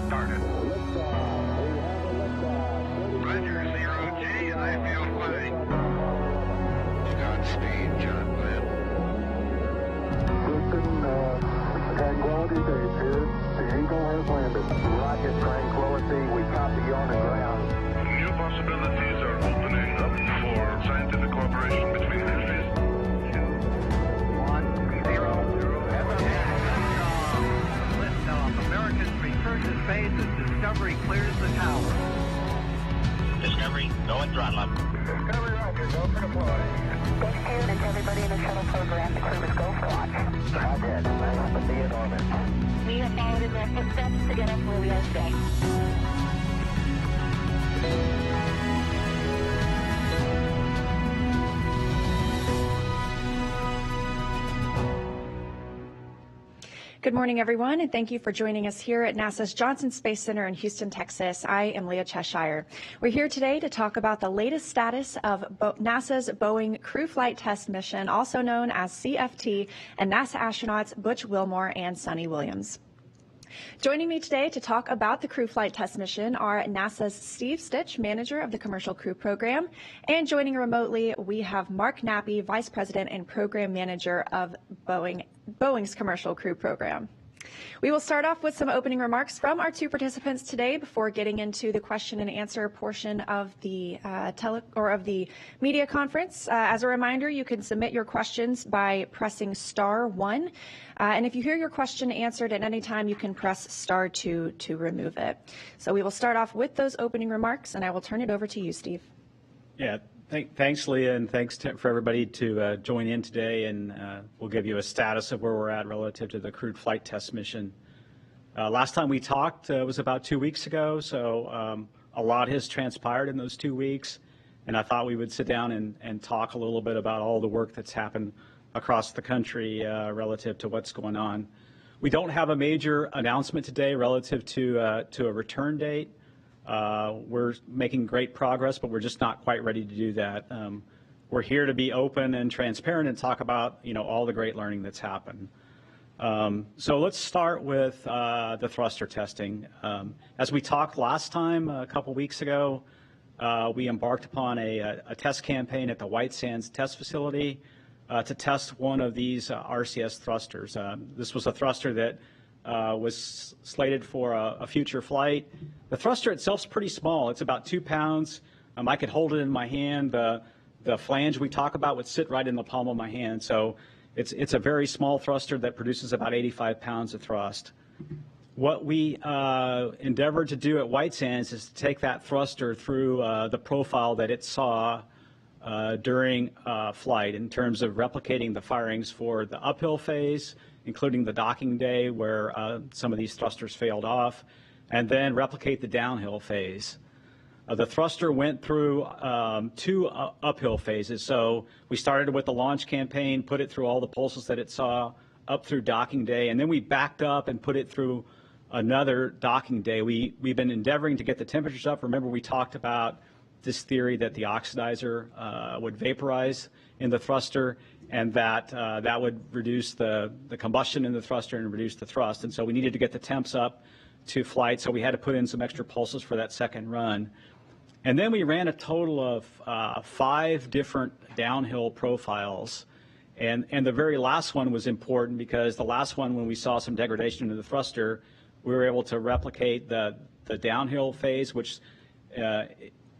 started. Roger, 0G, and I feel fine. Godspeed, John Glenn. Houston, Tranquility Base here. The Eagle has landed. Roger, Tranquility. We copy you on the ground. New possibilities are opening up for scientific cooperation between countries. 1, 0, liftoff. Americans return to space as Discovery clears the tower. Discovery, go and throttle up. Discovery, Roger. Go for deploy. Thank you, and to everybody in the shuttle program, the crew is go for launch. Roger. Nice to be in orbit. We have followed in their footsteps to get us where we are today. Good morning, everyone, and thank you for joining us here at NASA's Johnson Space Center in Houston, Texas. I am Leah Cheshire. We're here today to talk about the latest status of NASA's Boeing Crew Flight Test mission, also known as CFT, and NASA astronauts Butch Wilmore and Sunny Williams. Joining me today to talk about the Crew Flight Test mission are NASA's Steve Stich, manager of the Commercial Crew Program, and joining remotely, we have Mark Nappi, vice president and program manager of Boeing's Commercial Crew Program. We will start off with some opening remarks from our two participants today before getting into the question and answer portion of the media conference. As a reminder, you can submit your questions by pressing *1, and if you hear your question answered at any time, you can press *2 to remove it. So we will start off with those opening remarks, and I will turn it over to you, Steve. Yeah. Thanks, Leah, and thanks for everybody to join in today, and we'll give you a status of where we're at relative to the crewed flight test mission. Last time we talked was about 2 weeks ago, so a lot has transpired in those 2 weeks, and I thought we would sit down and talk a little bit about all the work that's happened across the country relative to what's going on. We don't have a major announcement today relative to a return date. We're making great progress, but we're just not quite ready to do that. We're here to be open and transparent and talk about, all the great learning that's happened. So let's start with the thruster testing. As we talked last time, a couple weeks ago, we embarked upon a test campaign at the White Sands Test Facility to test one of these RCS thrusters. This was a thruster that was slated for a future flight. The thruster itself is pretty small. It's about 2 pounds. I could hold it in my hand. The flange we talk about would sit right in the palm of my hand. So it's a very small thruster that produces about 85 pounds of thrust. What we endeavored to do at White Sands is to take that thruster through the profile that it saw during flight in terms of replicating the firings for the uphill phase, including the docking day where some of these thrusters failed off, and then replicate the downhill phase. The thruster went through 2 uphill phases. So we started with the launch campaign, put it through all the pulses that it saw up through docking day, and then we backed up and put it through another docking day. We've been endeavoring to get the temperatures up. Remember, we talked about this theory that the oxidizer would vaporize in the thruster, and that would reduce the combustion in the thruster and reduce the thrust. And so we needed to get the temps up to flight, so we had to put in some extra pulses for that second run. And then we ran a total of 5 different downhill profiles. And the very last one was important because the last one, when we saw some degradation in the thruster, we were able to replicate the downhill phase, which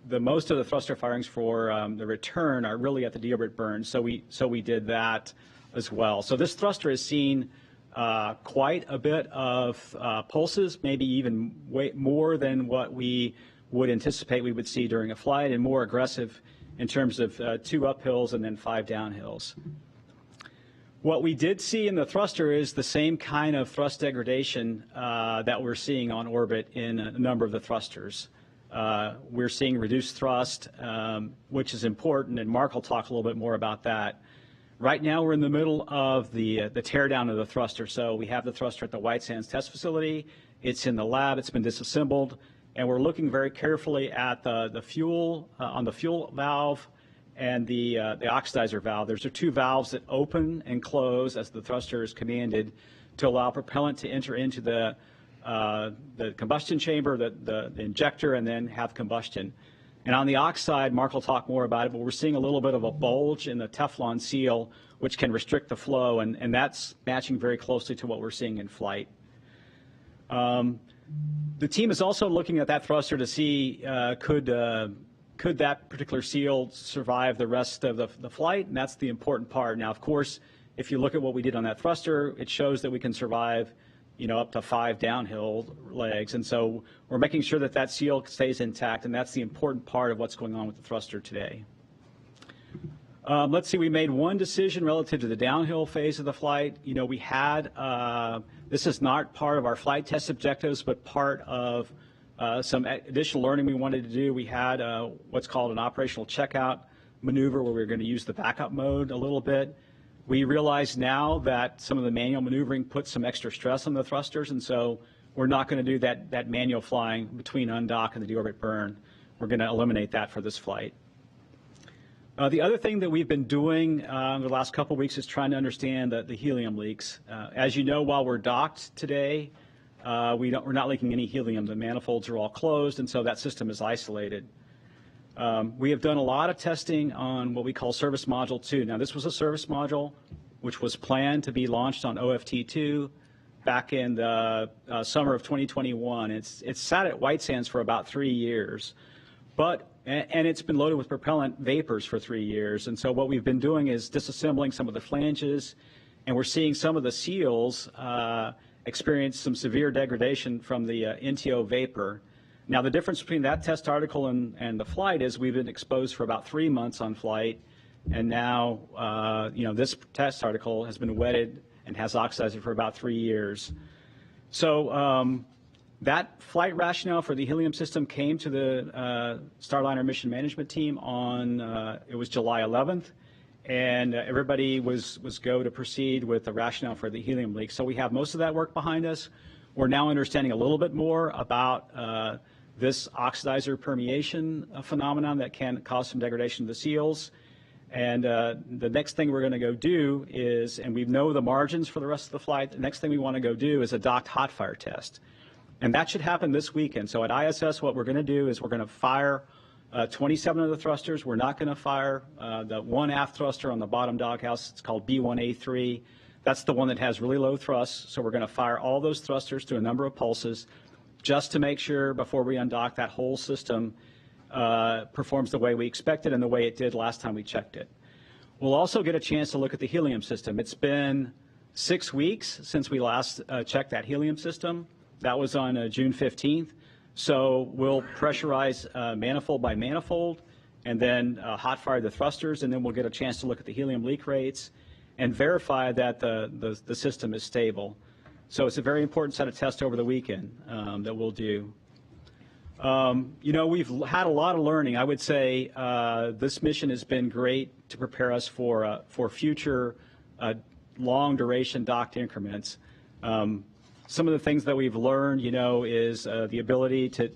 the most of the thruster firings for the return are really at the Deorbit burn, so we did that as well. So this thruster has seen quite a bit of pulses, maybe even way more than what we would anticipate we would see during a flight, and more aggressive in terms of 2 uphills and then 5 downhills. What we did see in the thruster is the same kind of thrust degradation that we're seeing on orbit in a number of the thrusters. We're seeing reduced thrust, which is important, and Mark will talk a little bit more about that. Right now we're in the middle of the teardown of the thruster. So we have the thruster at the White Sands Test Facility. It's in the lab. It's been disassembled, and we're looking very carefully at the fuel on the fuel valve and the oxidizer valve. There's 2 valves that open and close as the thruster is commanded to allow propellant to enter into the the combustion chamber, the injector, and then have combustion. And on the oxide, Mark will talk more about it, but we're seeing a little bit of a bulge in the Teflon seal, which can restrict the flow, and that's matching very closely to what we're seeing in flight. The team is also looking at that thruster to see could that particular seal survive the rest of the flight, and that's the important part. Now, of course, if you look at what we did on that thruster, it shows that we can survive, up to 5 downhill legs, and so we're making sure that that seal stays intact, and that's the important part of what's going on with the thruster today. Let's see, we made one decision relative to the downhill phase of the flight. We had, this is not part of our flight test objectives, but part of some additional learning we wanted to do. We had what's called an operational checkout maneuver where we were going to use the backup mode a little bit. We realize now that some of the manual maneuvering puts some extra stress on the thrusters, and so we're not going to do that manual flying between undock and the deorbit burn. We're going to eliminate that for this flight. The other thing that we've been doing the last couple of weeks is trying to understand the helium leaks. As you know, while we're docked today, we're not leaking any helium. The manifolds are all closed, and so that system is isolated. We have done a lot of testing on what we call Service Module 2. Now, this was a service module which was planned to be launched on OFT2 back in the summer of 2021. It's sat at White Sands for about 3 years, and it's been loaded with propellant vapors for 3 years. And so what we've been doing is disassembling some of the flanges, and we're seeing some of the seals experience some severe degradation from the NTO vapor. Now, the difference between that test article and the flight is we've been exposed for about 3 months on flight, and now, this test article has been wetted and has oxidized for about 3 years. So that flight rationale for the helium system came to the Starliner mission management team on, it was July 11th, and everybody was go to proceed with the rationale for the helium leak. So we have most of that work behind us. We're now understanding a little bit more about this oxidizer permeation phenomenon that can cause some degradation of the seals. And the next thing we're going to go do is, and we know the margins for the rest of the flight, the next thing we want to go do is a docked hot fire test. And that should happen this weekend. So at ISS, what we're going to do is we're going to fire 27 of the thrusters. We're not going to fire the one aft thruster on the bottom doghouse. It's called B1A3. That's the one that has really low thrust. So we're going to fire all those thrusters to a number of pulses just to make sure before we undock that whole system performs the way we expected and the way it did last time we checked it. We'll also get a chance to look at the helium system. It's been 6 weeks since we last checked that helium system. That was on June 15th. So we'll pressurize manifold by manifold and then hot fire the thrusters, and then we'll get a chance to look at the helium leak rates and verify that the system is stable. So it's a very important set of tests over the weekend that we'll do. We've had a lot of learning. I would say this mission has been great to prepare us for future long duration docked increments. Some of the things that we've learned, is the ability to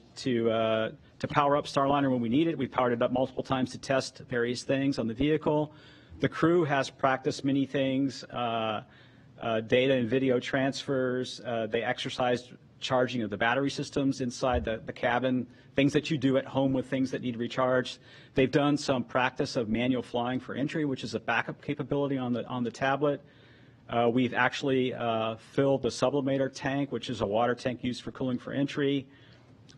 power up Starliner when we need it. We've powered it up multiple times to test various things on the vehicle. The crew has practiced many things, data and video transfers. They exercised charging of the battery systems inside the cabin, things that you do at home with things that need recharged. They've done some practice of manual flying for entry, which is a backup capability on the tablet. We've actually filled the sublimator tank, which is a water tank used for cooling for entry.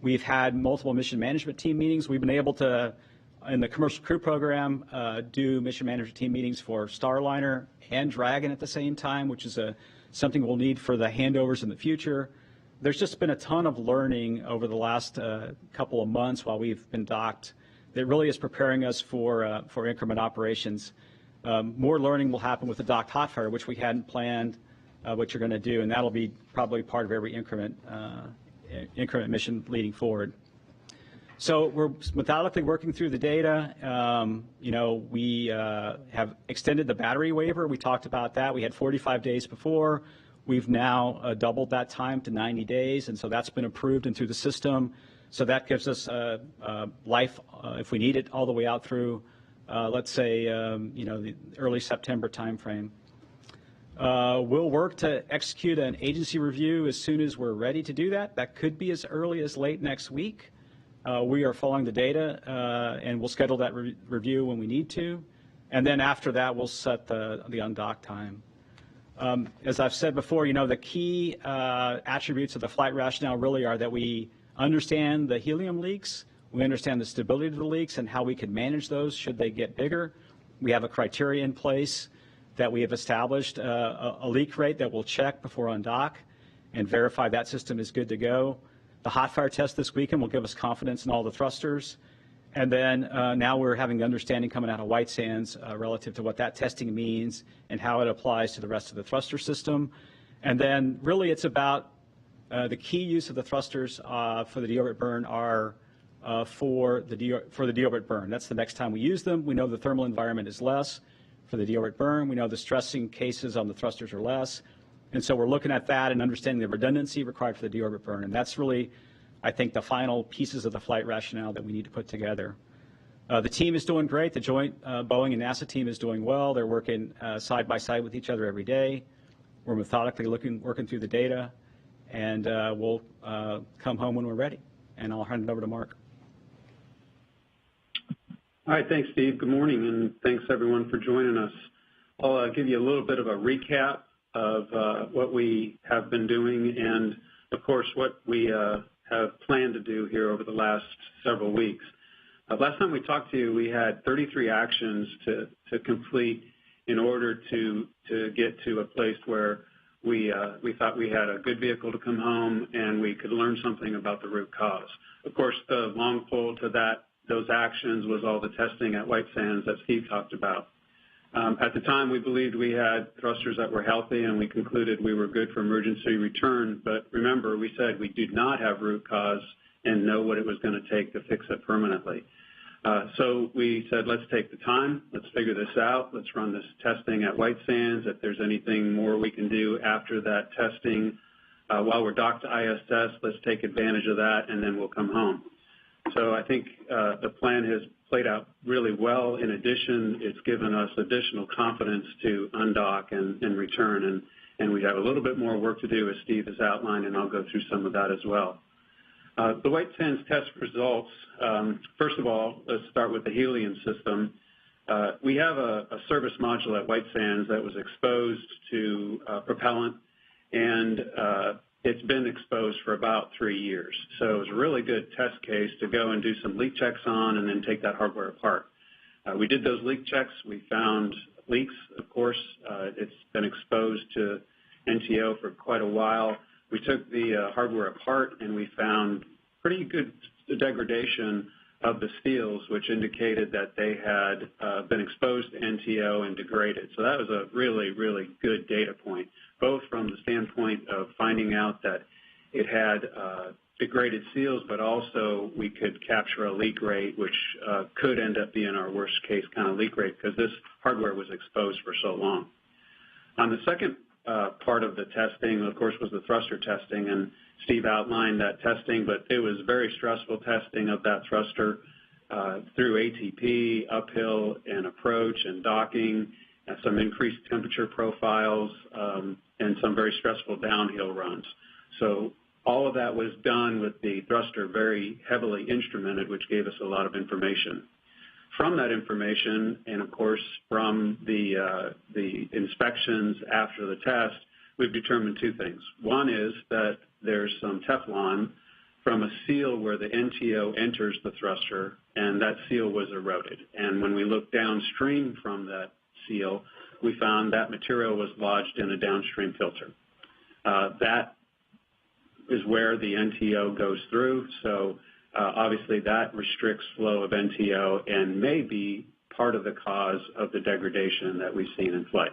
We've had multiple mission management team meetings. We've been able to, in the commercial crew program, do mission management team meetings for Starliner and Dragon at the same time, which is something we'll need for the handovers in the future. There's just been a ton of learning over the last couple of months while we've been docked that really is preparing us for increment operations. More learning will happen with the docked hot fire, which we hadn't planned, what you're going to do, and that'll be probably part of every increment mission leading forward. So we're methodically working through the data. We have extended the battery waiver. We talked about that. We had 45 days before. We've now doubled that time to 90 days, and so that's been approved and through the system. So that gives us life, if we need it, all the way out through, let's say, the early September timeframe. We'll work to execute an agency review as soon as we're ready to do that. That could be as early as late next week. We are following the data, and we'll schedule that review when we need to. And then after that, we'll set the undock time. As I've said before, the key attributes of the flight rationale really are that we understand the helium leaks, we understand the stability of the leaks and how we can manage those should they get bigger. We have a criteria in place that we have established, a leak rate that we'll check before undock and verify that system is good to go. The hot fire test this weekend will give us confidence in all the thrusters. And then now we're having the understanding coming out of White Sands relative to what that testing means and how it applies to the rest of the thruster system. And then really it's about the key use of the thrusters for the deorbit burn are for the deorbit burn. That's the next time we use them. We know the thermal environment is less for the deorbit burn. We know the stressing cases on the thrusters are less. And so we're looking at that and understanding the redundancy required for the deorbit burn. And that's really, I think, the final pieces of the flight rationale that we need to put together. The team is doing great. The joint Boeing and NASA team is doing well. They're working side by side with each other every day. We're methodically working through the data, and we'll come home when we're ready. And I'll hand it over to Mark. All right, thanks, Steve. Good morning, and thanks, everyone, for joining us. I'll give you a little bit of a recap of what we have been doing and, of course, what we have planned to do here over the last several weeks. Last time we talked to you, we had 33 actions to complete in order to get to a place where we thought we had a good vehicle to come home and we could learn something about the root cause. Of course, the long pull to those actions was all the testing at White Sands that Steve talked about. At the time, we believed we had thrusters that were healthy, and we concluded we were good for emergency return. But remember, we said we did not have root cause and know what it was going to take to fix it permanently. So we said, let's take the time. Let's figure this out. Let's run this testing at White Sands. If there's anything more we can do after that testing while we're docked to ISS, let's take advantage of that, and then we'll come home. So I think the plan has played out really well. In addition, it's given us additional confidence to undock and return, and we have a little bit more work to do, as Steve has outlined, and I'll go through some of that as well. The White Sands test results, first of all, let's start with the helium system. We have a service module at White Sands that was exposed to propellant, and it's been exposed for about 3 years. So it was a really good test case to go and do some leak checks on and then take that hardware apart. We did those leak checks. We found leaks, of course. It's been exposed to NTO for quite a while. We took the hardware apart and we found pretty good degradation of the steels, which indicated that they had been exposed to NTO and degraded. So that was a really, really good data point, both from the standpoint of finding out that it had degraded seals, but also we could capture a leak rate, which could end up being our worst case kind of leak rate because this hardware was exposed for so long. On the second part of the testing, of course, was the thruster testing, and Steve outlined that testing, but it was very stressful testing of that thruster through ATP, uphill and approach and docking, some increased temperature profiles, and some very stressful downhill runs. So all of that was done with the thruster very heavily instrumented, which gave us a lot of information. From that information, and of course from the inspections after the test, we've determined two things. One is that there's some Teflon from a seal where the NTO enters the thruster, and that seal was eroded. And when we looked downstream from that seal, we found that material was lodged in a downstream filter. That is where the NTO goes through, so obviously that restricts flow of NTO and may be part of the cause of the degradation that we've seen in flight.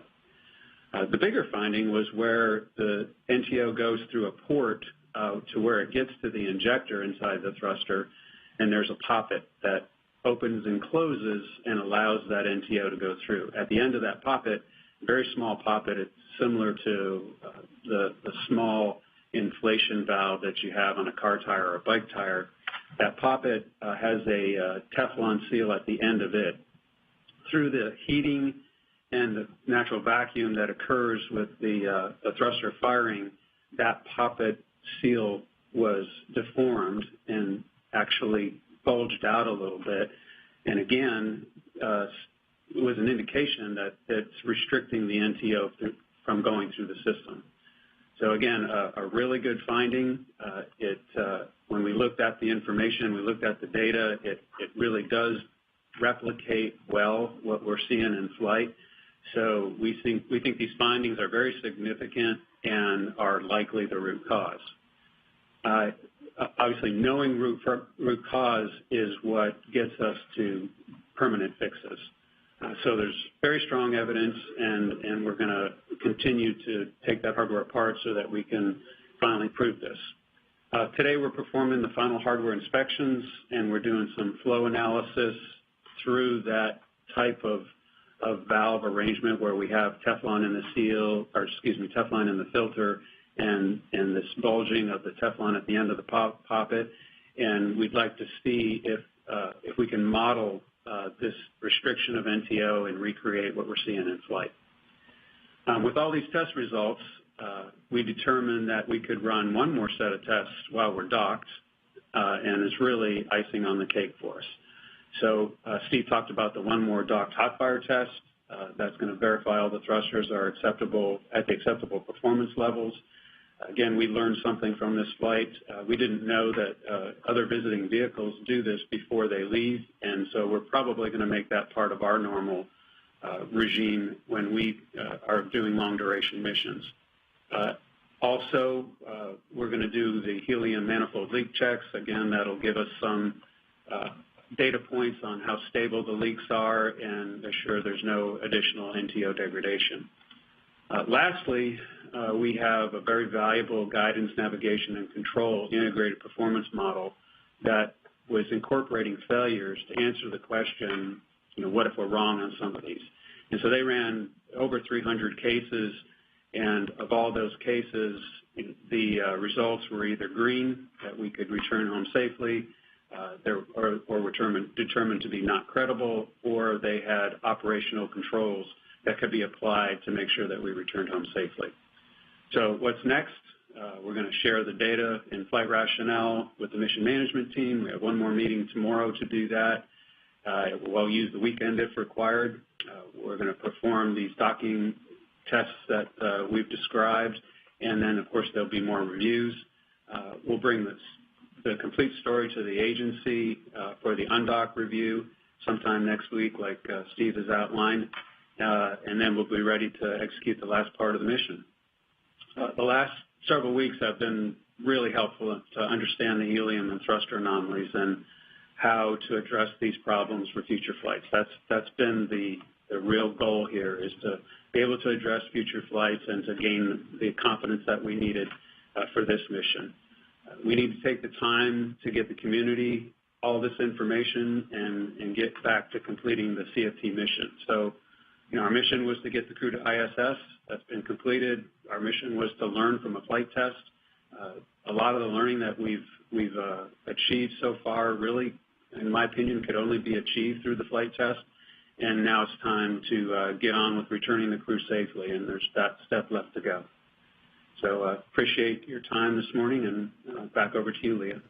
The bigger finding was where the NTO goes through a port to where it gets to the injector inside the thruster, and there's a poppet that opens and closes and allows that NTO to go through. At the end of that poppet, very small poppet, it's similar to the small inflation valve that you have on a car tire or a bike tire. That poppet has a Teflon seal at the end of it. Through the heating and the natural vacuum that occurs with the thruster firing, that poppet seal was deformed and actually bulged out a little bit. And again, it was an indication that it's restricting the NTO from going through the system. So again, a really good finding. When we looked at the information, we looked at the data, it really does replicate well what we're seeing in flight. So we think these findings are very significant and are likely the root cause. Obviously, knowing root cause is what gets us to permanent fixes. So there's very strong evidence, and we're going to continue to take that hardware apart so that we can finally prove this. Today we're performing the final hardware inspections, and we're doing some flow analysis through that type of valve arrangement where we have Teflon in the seal, or excuse me, Teflon in the filter, and this bulging of the Teflon at the end of the poppet. And we'd like to see if we can model this restriction of NTO and recreate what we're seeing in flight. With all these test results, we determined that we could run one more set of tests while we're docked, and it's really icing on the cake for us. So Steve talked about the one more docked hot fire test. That's going to verify all the thrusters are acceptable at the acceptable performance levels. Again, we learned something from this flight. We didn't know that other visiting vehicles do this before they leave, and so we're probably going to make that part of our normal regime when we are doing long-duration missions. Also, we're going to do the helium manifold leak checks. Again, that'll give us some data points on how stable the leaks are and assure there's no additional NTO degradation. Lastly, we have a very valuable guidance, navigation, and control integrated performance model that was incorporating failures to answer the question, what if we're wrong on some of these? And so they ran over 300 cases, and of all those cases, the results were either green, that we could return home safely, or were determined to be not credible, or they had operational controls that could be applied to make sure that we returned home safely. So what's next? We're going to share the data in flight rationale with the mission management team. We have one more meeting tomorrow to do that. We'll use the weekend if required. We're going to perform these docking tests that we've described, and then, of course, there'll be more reviews. We'll bring the complete story to the agency for the undock review sometime next week, like Steve has outlined, and then we'll be ready to execute the last part of the mission. The last several weeks have been really helpful to understand the helium and thruster anomalies and how to address these problems for future flights. That's been the real goal here, is to be able to address future flights and to gain the confidence that we needed for this mission. We need to take the time to get the community all this information and get back to completing the CFT mission. So, our mission was to get the crew to ISS. That's been completed. Our mission was to learn from a flight test. A lot of the learning that we've achieved so far really, in my opinion, could only be achieved through the flight test. And now it's time to get on with returning the crew safely, and there's that step left to go. So appreciate your time this morning, and back over to you, Leah.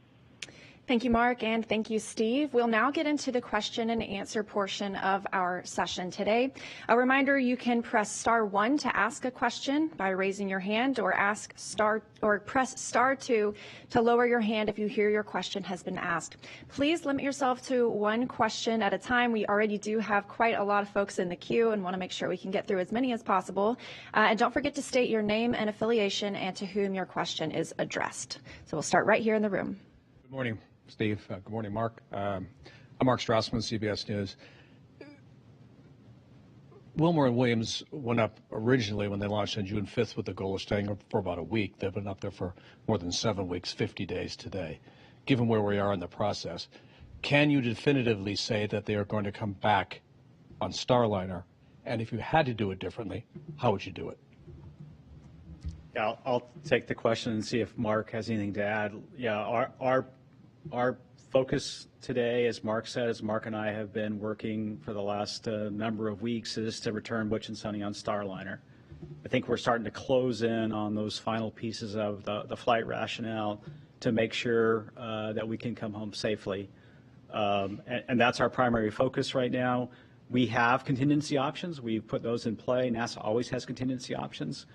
Thank you, Mark, and thank you, Steve. We'll now get into the question and answer portion of our session today. A reminder, you can press *1 to ask a question by raising your hand, or press *2 to lower your hand if you hear your question has been asked. Please limit yourself to one question at a time. We already do have quite a lot of folks in the queue and want to make sure we can get through as many as possible. And don't forget to state your name and affiliation and to whom your question is addressed. So we'll start right here in the room. Good morning, Steve. Good morning, Mark. I'm Mark Strassman, CBS News. Wilmer and Williams went up originally when they launched on June 5th with the goal of staying up for about a week. They've been up there for more than 7 weeks, 50 days today. Given where we are in the process, can you definitively say that they are going to come back on Starliner? And if you had to do it differently, how would you do it? Yeah, I'll take the question and see if Mark has anything to add. Yeah, our focus today, as Mark said, as Mark and I have been working for the last number of weeks, is to return Butch and Sonny on Starliner. I think we're starting to close in on those final pieces of the flight rationale to make sure that we can come home safely. And that's our primary focus right now. We have contingency options. We've put those in play. NASA always has contingency options.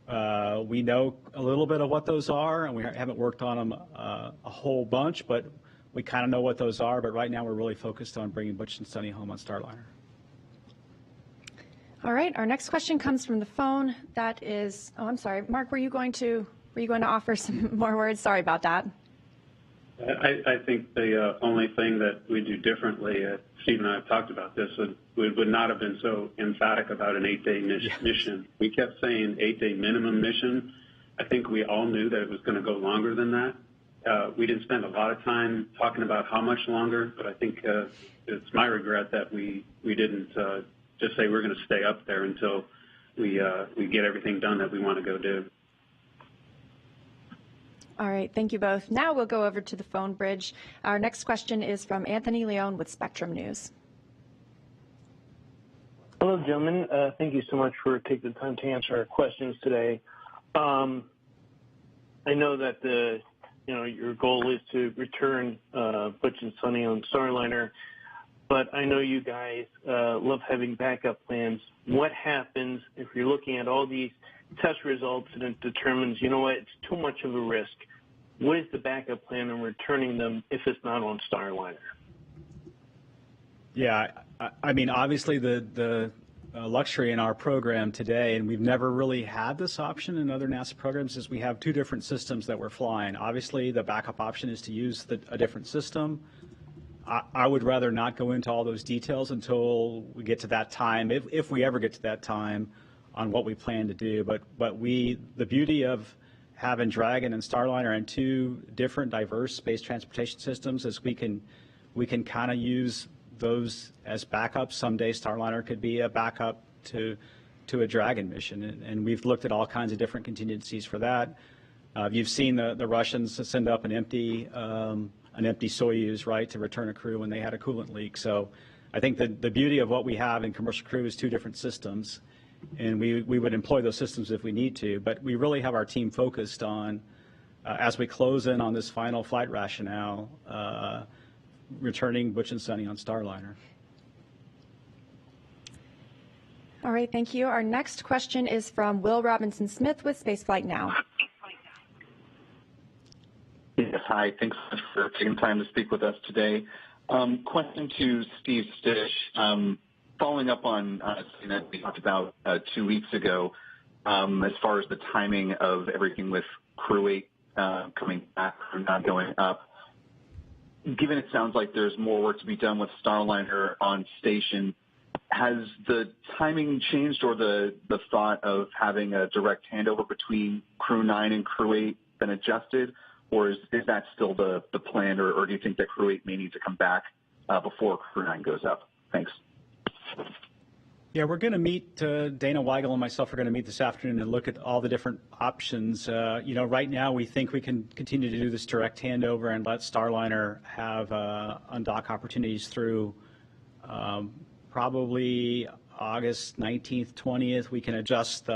We know a little bit of what those are, and we haven't worked on them a whole bunch, but we kind of know what those are. But right now we're really focused on bringing Butch and Sonny home on Starliner. All right, our next question comes from the phone. That is, oh, I'm sorry, Mark, were you going to offer some more words? Sorry about that. I think the only thing that we do differently, Steve and I have talked about this, we would not have been so emphatic about an 8-day mission. We kept saying 8-day minimum mission. I think we all knew that it was going to go longer than that. We didn't spend a lot of time talking about how much longer, but I think it's my regret that we didn't just say we're going to stay up there until we get everything done that we want to go do. All right, thank you both. Now we'll go over to the phone bridge. Our next question is from Anthony Leone with Spectrum News. Hello, gentlemen. Thank you so much for taking the time to answer our questions today. I know that your goal is to return Butch and Sonny on Starliner, but I know you guys love having backup plans. What happens if you're looking at all these test results and it determines, you know what, it's too much of a risk? What is the backup plan on returning them if it's not on Starliner? Yeah, I mean, obviously the luxury in our program today, and we've never really had this option in other NASA programs, is we have two different systems that we're flying. Obviously, the backup option is to use a different system. I would rather not go into all those details until we get to that time, if we ever get to that time, on what we plan to do. But the beauty of having Dragon and Starliner and two different diverse space transportation systems is we can kind of use those as backups. Someday Starliner could be a backup to a Dragon mission, and we've looked at all kinds of different contingencies for that. You've seen the Russians send up an empty Soyuz, right, to return a crew when they had a coolant leak. So I think the beauty of what we have in Commercial Crew is two different systems, and we would employ those systems if we need to. But we really have our team focused on, as we close in on this final flight rationale, returning Butch and Sonny on Starliner. All right, thank you. Our next question is from Will Robinson Smith with Spaceflight Now. Yes, hi. Thanks for taking time to speak with us today. Question to Steve Stich. Following up on something that we talked about 2 weeks ago, as far as the timing of everything with Crew 8 coming back or not going up, given it sounds like there's more work to be done with Starliner on station, has the timing changed or the thought of having a direct handover between Crew 9 and Crew 8 been adjusted? Or is that still the plan, or do you think that Crew 8 may need to come back before Crew 9 goes up? Thanks. Yeah, we're going to meet, Dana Weigel and myself are going to meet this afternoon and look at all the different options. Right now we think we can continue to do this direct handover and let Starliner have undock opportunities through probably August 19th, 20th. We can adjust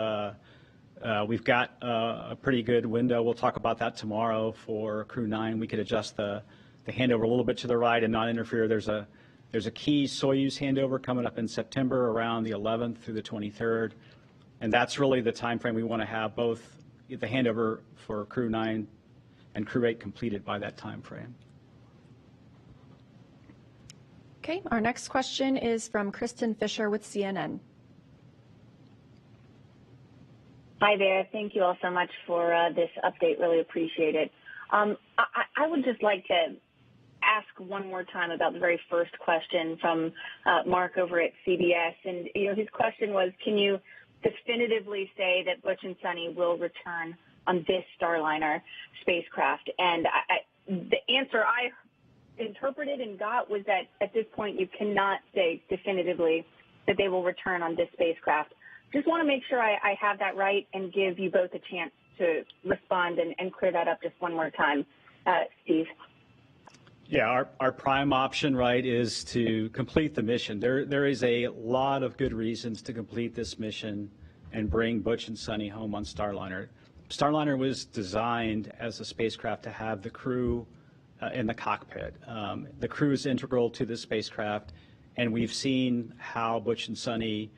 we've got a pretty good window. We'll talk about that tomorrow for Crew 9. We could adjust the handover a little bit to the right and not interfere. There's a key Soyuz handover coming up in September around the 11th through the 23rd, and that's really the time frame we want to have both the handover for Crew 9 and Crew 8 completed by that time frame. Okay, our next question is from Kristen Fisher with CNN. Hi there. Thank you all so much for this update. Really appreciate it. I would just like to ask one more time about the very first question from Mark over at CBS. And, his question was, can you definitively say that Butch and Sonny will return on this Starliner spacecraft? And the answer I interpreted and got was that at this point you cannot say definitively that they will return on this spacecraft. Just want to make sure I have that right and give you both a chance to respond and clear that up just one more time. Steve. Yeah, our prime option, right, is to complete the mission. There is a lot of good reasons to complete this mission and bring Butch and Sonny home on Starliner. Starliner was designed as a spacecraft to have the crew in the cockpit. The crew is integral to the spacecraft, and we've seen how Butch and Sonny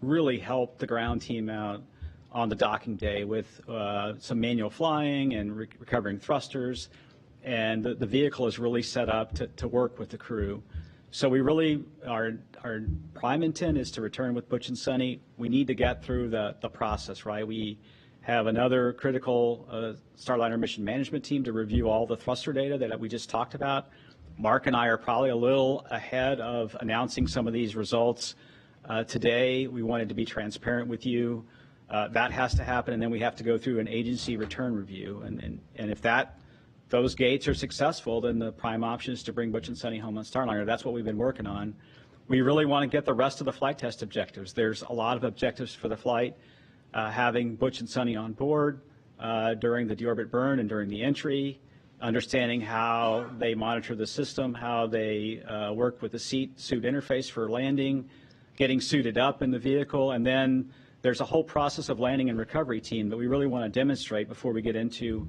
really helped the ground team out on the docking day with some manual flying and recovering thrusters. And the vehicle is really set up to work with the crew. So we really, our prime intent is to return with Butch and Sonny. We need to get through the process, right? We have another critical Starliner mission management team to review all the thruster data that we just talked about. Mark and I are probably a little ahead of announcing some of these results today. We wanted to be transparent with you. That has to happen, and then we have to go through an agency return review. And if those gates are successful, then the prime option is to bring Butch and Sonny home on Starliner. That's what we've been working on. We really want to get the rest of the flight test objectives. There's a lot of objectives for the flight. Having Butch and Sonny on board during the deorbit burn and during the entry, understanding how they monitor the system, how they work with the suit interface for landing, getting suited up in the vehicle, and then there's a whole process of landing and recovery team that we really want to demonstrate before we get into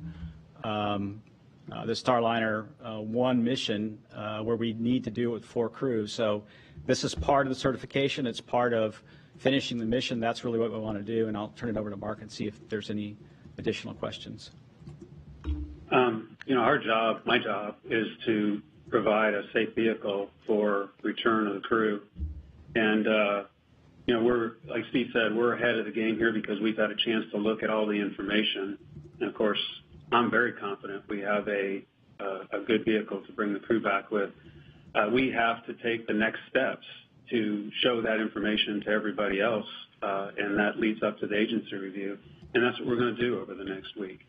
the Starliner 1 mission where we need to do it with 4 crews. So this is part of the certification. It's part of finishing the mission. That's really what we want to do, and I'll turn it over to Mark and see if there's any additional questions. Our job, my job, is to provide a safe vehicle for return of the crew. And, we're, like Steve said, we're ahead of the game here because we've had a chance to look at all the information. And, of course, I'm very confident we have a good vehicle to bring the crew back with. We have to take the next steps to show that information to everybody else, and that leads up to the agency review. And that's what we're going to do over the next week.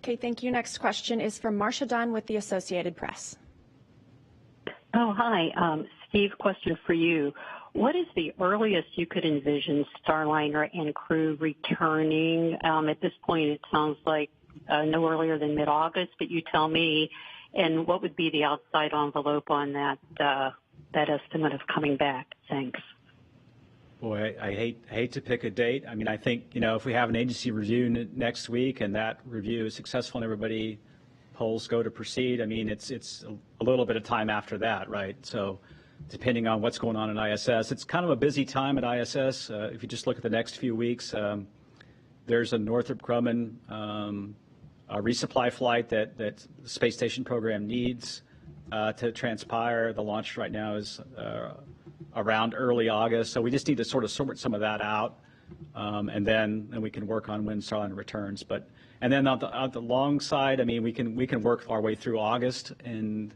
Okay, thank you. Next question is from Marcia Dunn with the Associated Press. Oh, hi. Steve, question for you. What is the earliest you could envision Starliner and crew returning? At this point, it sounds like no earlier than mid-August, but you tell me. And what would be the outside envelope on that estimate of coming back? Thanks. Boy, I hate to pick a date. I mean, I think, if we have an agency review next week and that review is successful and everybody polls go to proceed, I mean, it's a little bit of time after that, right? So depending on what's going on in ISS, it's kind of a busy time at ISS. If you just look at the next few weeks, there's a Northrop Grumman a resupply flight that the space station program needs to transpire. The launch right now is around early August, so we just need to sort of sort some of that out, and then we can work on when Starliner returns. And then on the long side, I mean, we can work our way through August and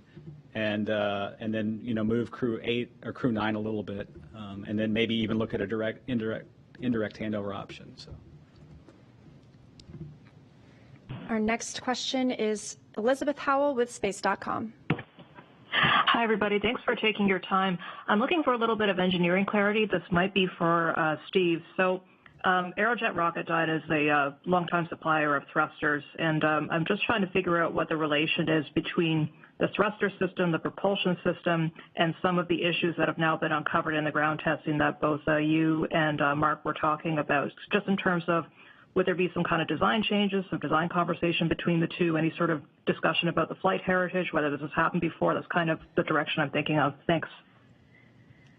then move Crew 8 or Crew 9 a little bit, and then maybe even look at a indirect handover option. So. Our next question is Elizabeth Howell with Space.com. Hi, everybody. Thanks for taking your time. I'm looking for a little bit of engineering clarity. This might be for Steve. So Aerojet Rocketdyne is a longtime supplier of thrusters, and I'm just trying to figure out what the relation is between the thruster system, the propulsion system, and some of the issues that have now been uncovered in the ground testing that both you and Mark were talking about, just in terms of would there be some kind of design changes, some design conversation between the two, any sort of discussion about the flight heritage, whether this has happened before? That's kind of the direction I'm thinking of. Thanks.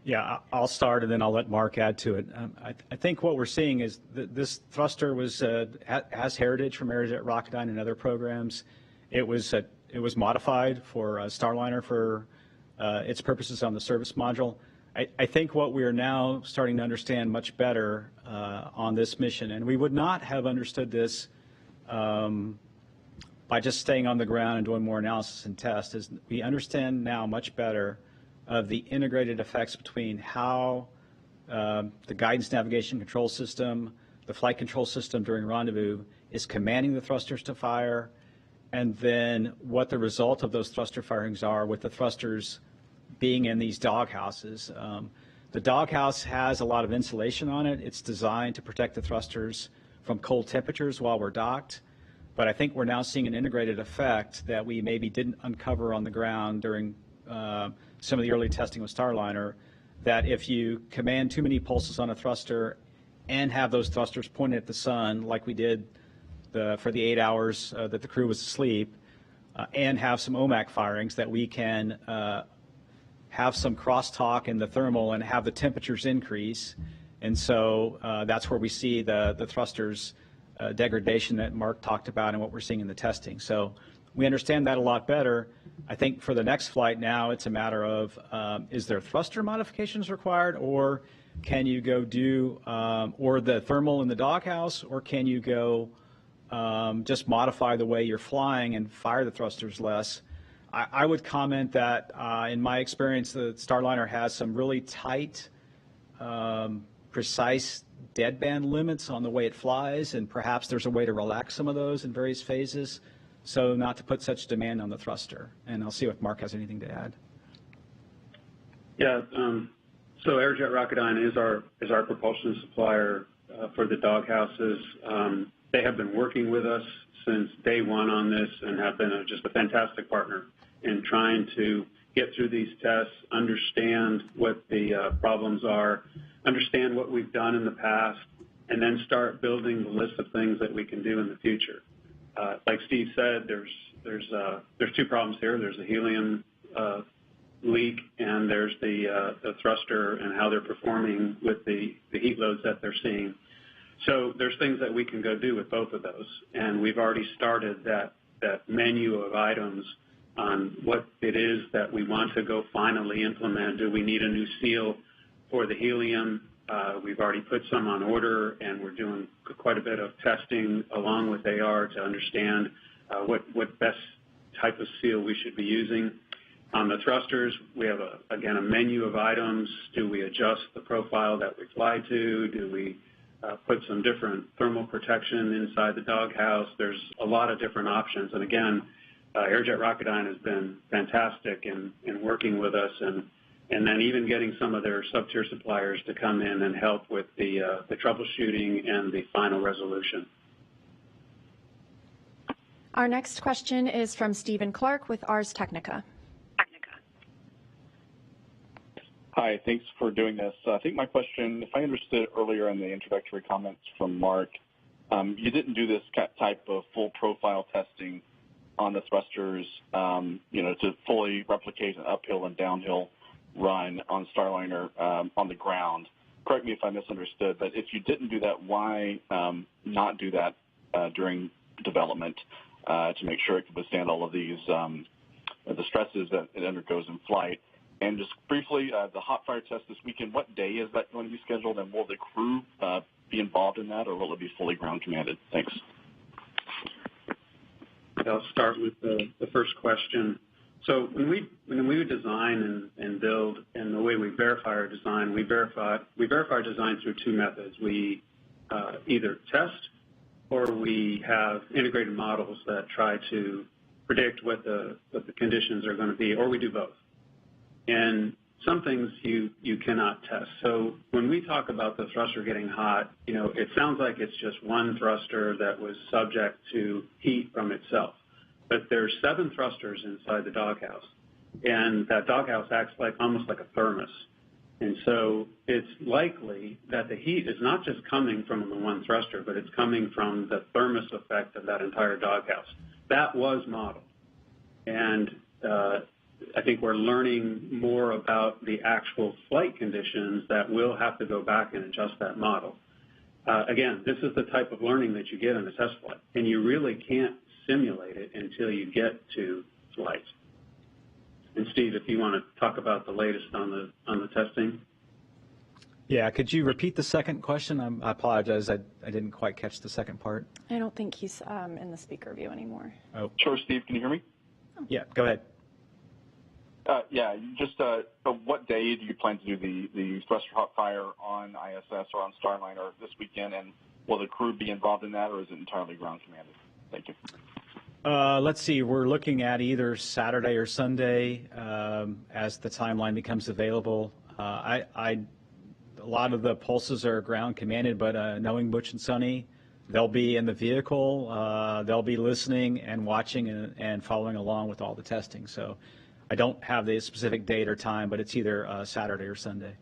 Yeah, I'll start and then I'll let Mark add to it. I think what we're seeing is that this thruster has heritage from Aerojet Rocketdyne and other programs. It was modified for Starliner for its purposes on the service module. I think what we are now starting to understand much better on this mission, and we would not have understood this by just staying on the ground and doing more analysis and tests, is we understand now much better of the integrated effects between how the guidance navigation control system, the flight control system during rendezvous is commanding the thrusters to fire, and then what the result of those thruster firings are with the thrusters being in these doghouses. The doghouse has a lot of insulation on it. It's designed to protect the thrusters from cold temperatures while we're docked. But I think we're now seeing an integrated effect that we maybe didn't uncover on the ground during some of the early testing with Starliner, that if you command too many pulses on a thruster and have those thrusters pointed at the sun, like we did for the 8 hours that the crew was asleep, and have some OMAC firings, that we can have some crosstalk in the thermal and have the temperatures increase. And so that's where we see the thrusters degradation that Mark talked about and what we're seeing in the testing. So we understand that a lot better. I think for the next flight now, it's a matter of is there thruster modifications required, or can you go do, or the thermal in the doghouse, or can you go just modify the way you're flying and fire the thrusters less? I would comment that in my experience, the Starliner has some really tight, precise deadband limits on the way it flies, and perhaps there's a way to relax some of those in various phases, so not to put such demand on the thruster. And I'll see if Mark has anything to add. Yeah, so Aerojet Rocketdyne is our propulsion supplier for the doghouses. They have been working with us since day one on this and have been just a fantastic partner in trying to get through these tests, understand what the problems are, understand what we've done in the past, and then start building the list of things that we can do in the future. Like Steve said, there's two problems here. There's the helium leak, and there's the thruster and how they're performing with the heat loads that they're seeing. So there's things that we can go do with both of those, and we've already started that menu of items on what it is that we want to go finally implement. Do we need a new seal for the helium? We've already put some on order, and we're doing quite a bit of testing along with AR to understand what best type of seal we should be using. On the thrusters, we have, again, a menu of items. Do we adjust the profile that we fly to? Do we put some different thermal protection inside the doghouse? There's a lot of different options. And again, Aerojet Rocketdyne has been fantastic in working with us, and then even getting some of their sub-tier suppliers to come in and help with the troubleshooting and the final resolution. Our next question is from Stephen Clark with Ars Technica. Hi, thanks for doing this. I think my question, if I understood earlier in the introductory comments from Mark, you didn't do this type of full profile testing on the thrusters, to fully replicate an uphill and downhill run on Starliner on the ground. Correct me if I misunderstood, but if you didn't do that, why not do that during development to make sure it could withstand all of these the stresses that it undergoes in flight? And just briefly, the hot fire test this weekend, what day is that going to be scheduled, and will the crew be involved in that, or will it be fully ground commanded? Thanks. I'll start with the first question. So when we design and build, and the way we verify our design, we verify our design through two methods. We either test, or we have integrated models that try to predict what the conditions are going to be, or we do both. And some things you cannot test. So when we talk about the thruster getting hot, it sounds like it's just one thruster that was subject to heat from itself. But there's 7 thrusters inside the doghouse, and that doghouse acts almost like a thermos. And so it's likely that the heat is not just coming from the one thruster, but it's coming from the thermos effect of that entire doghouse. That was modeled. And I think we're learning more about the actual flight conditions that we'll have to go back and adjust that model. Again, this is the type of learning that you get in a test flight, and you really can't simulate it until you get to flight. And Steve, if you want to talk about the latest on the testing. Yeah, could you repeat the second question? I apologize, I didn't quite catch the second part. I don't think he's in the speaker view anymore. Oh, sure, Steve, can you hear me? Yeah, go ahead. What day do you plan to do the thruster hot fire on ISS or on Starliner this weekend, and will the crew be involved in that, or is it entirely ground commanded? Thank you. Let's see, we're looking at either Saturday or Sunday as the timeline becomes available. A lot of the pulses are ground commanded, but knowing Butch and Sonny, they'll be in the vehicle, they'll be listening and watching and following along with all the testing. So I don't have the specific date or time, but it's either Saturday or Sunday.